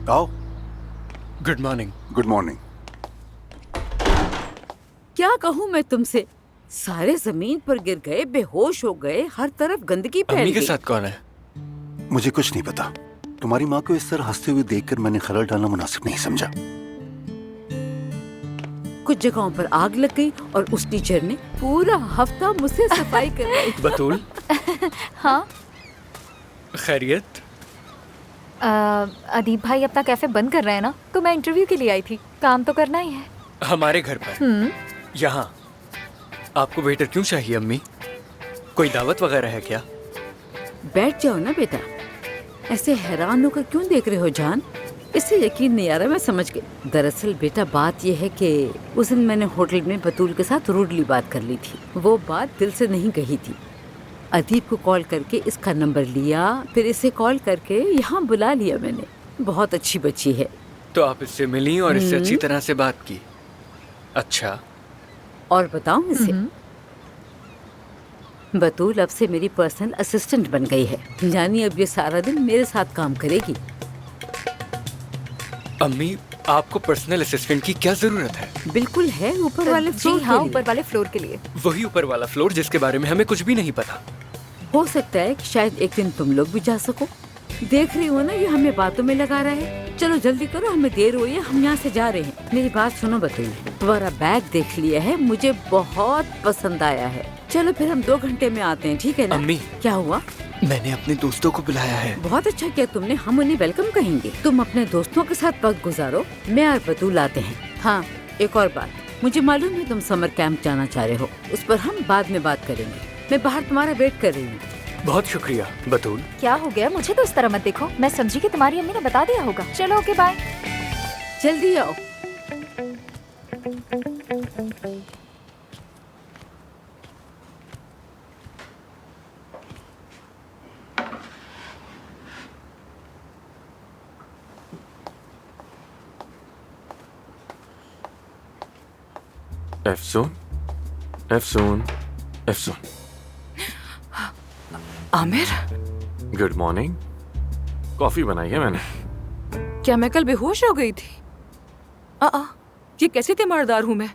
आओ। Good morning. Good morning. क्या कहूँ मैं तुमसे, सारे जमीन पर गिर गए, बेहोश हो गए, हर तरफ गंदगी फैल अम्मी के गई। साथ कौन है? मुझे कुछ नहीं पता। तुम्हारी माँ को इस तरह हंसते हुए देखकर मैंने खलल डालना मुनासिब नहीं समझा। कुछ जगहों पर आग लग गई और उस टीचर ने पूरा हफ्ता मुझसे सफाई करवाई। बतूल। हाँ खैरियत? अदीब भाई अपना कैफे बंद कर रहे हैं ना, तो मैं इंटरव्यू के लिए आई थी। काम तो करना ही है। हमारे घर पर? यहाँ? आपको वेटर क्यों चाहिए अम्मी? कोई दावत वगैरह है क्या? बैठ जाओ ना बेटा, ऐसे हैरान होकर क्यों देख रहे हो जान? इससे यकीन नहीं आ रहा, मैं समझ गई। दरअसल बेटा बात यह है कि उस दिन मैंने होटल में बतूल के साथ रूडली बात कर ली थी। वो बात दिल से नहीं कही थी। अदीब को कॉल करके इसका नंबर लिया, फिर इसे कॉल करके यहाँ बुला लिया मैंने। बहुत अच्छी बच्ची है। तो आप इससे मिली और इससे अच्छी तरह से बात की? अच्छा। और बताऊं इसे, बतूल अब से मेरी पर्सनल असिस्टेंट बन गई है। यानी अब ये सारा दिन मेरे साथ काम करेगी। अम्मी, आपको पर्सनल असिस्टेंट की क्या जरूरत है? बिल्कुल है, ऊपर वाले फ्लोर जी हाँ, के लिए। ऊपर वाले फ्लोर के लिए। वही ऊपर वाला फ्लोर जिसके बारे में हमें कुछ भी नहीं पता। हो सकता है कि शायद एक दिन तुम लोग भी जा सको। देख रही हो ना, ये हमें बातों में लगा रहा है। चलो जल्दी करो, हमें देर हुई है, हम यहाँ से जा रहे हैं। मेरी बात सुनो बतूल, तुम्हारा बैग देख लिया है, मुझे बहुत पसंद आया है। चलो फिर हम 2 घंटे में आते हैं, ठीक है ना? अम्मी। क्या हुआ? मैंने अपने दोस्तों को बुलाया है। बहुत अच्छा किया तुमने, हम उन्हें वेलकम कहेंगे। तुम अपने दोस्तों के साथ वक्त गुजारो, मैं और बतूल आते हैं। हाँ, एक और बात, मुझे मालूम है तुम समर कैंप जाना चाह रहे हो, उस पर हम बाद में बात करेंगे। मैं बाहर तुम्हारा वेट कर रही हूँ। बहुत शुक्रिया बतूल। क्या हो गया? मुझे तो इस तरह मत देखो, मैं समझी कि तुम्हारी अम्मी ने बता दिया होगा। चलो ओके बाय। जल्दी आओ। एफसून, एफसून, एफसून। Aamir, good morning. कॉफी बनाई है मैंने। क्या मैं कल बेहोश हो गई थी? ये कैसी तीमारदार हूँ मैं?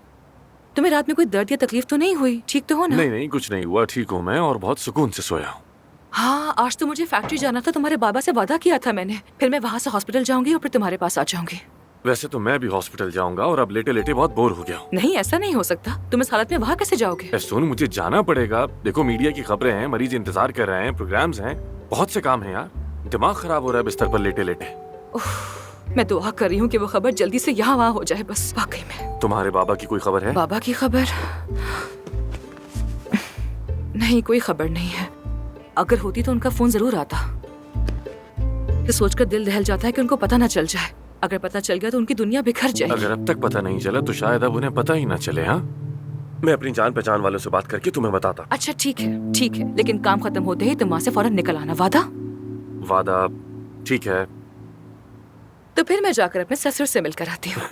तुम्हें रात में कोई दर्द या तकलीफ तो नहीं हुई? ठीक तो हो ना? नहीं नहीं, कुछ नहीं हुआ, ठीक हूँ मैं और बहुत सुकून से सोया हूँ। हाँ, आज तो मुझे फैक्ट्री जाना था, तुम्हारे बाबा से वादा किया था मैंने। फिर मैं वहाँ से हॉस्पिटल जाऊंगी और फिर तुम्हारे पास आ जाऊंगी। वैसे तो मैं भी हॉस्पिटल जाऊंगा और अब लेटे लेटे बहुत बोर हो गया हूँ। नहीं, ऐसा नहीं हो सकता। तुम इस हालत में वहाँ कैसे जाओगे? एफसून, मुझे जाना पड़ेगा। देखो, मीडिया की खबरें हैं, मरीज इंतजार कर रहे हैं, प्रोग्राम्स हैं, बहुत से काम है यार। दिमाग खराब हो रहा है बिस्तर पर लेटे लेटे। मैं दुआ कर रही हूँ कि वो खबर जल्दी से यहाँ वहाँ हो जाए बस। वाकई में। तुम्हारे बाबा की कोई खबर है? बाबा की खबर? नहीं, कोई खबर नहीं है। अगर होती तो उनका फोन जरूर आता। ये सोचकर दिल दहल जाता है कि उनको पता न चल जाए। अगर पता चल गया तो उनकी दुनिया बिखर जाएगी। अगर अब तक पता नहीं चला तो शायद अब उन्हें पता ही ना चले। हाँ, मैं अपनी जान पहचान वालों से बात करके तुम्हें बताता। अच्छा ठीक है, ठीक है, लेकिन काम खत्म होते ही तुम वहाँ से फौरन निकल आना। वादा? वादा, ठीक है। तो फिर मैं जाकर अपने ससुर से मिलकर आती हूँ।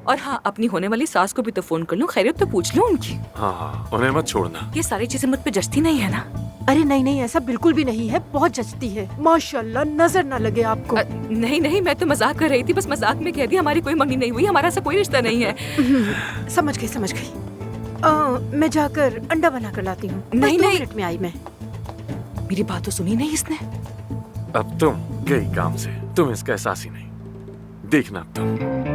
और हाँ, अपनी होने वाली सास को भी तो फोन कर लूं, खैरियत तो पूछ लूं उनकी। हाँ, उन्हें मत छोड़ना। ये सारी चीजें मुझ पे जचती नहीं है ना? अरे नहीं नहीं, ऐसा बिल्कुल भी नहीं है, बहुत जचती है माशाल्लाह, नजर ना लगे आपको। नहीं नहीं, मैं तो मजाक कर रही थी, बस मजाक में कह दिया। हमारी कोई मंगनी नहीं हुई, हमारा ऐसा कोई रिश्ता नहीं है। समझ गई समझ गई। मैं जाकर अंडा बना कर लाती हूँ। नहीं, 2 मिनट में आई मैं। मेरी बात तो सुनी नहीं इसने। अब तुम गई काम से, तुम इसका एहसास ही नहीं। देखना अब तुम।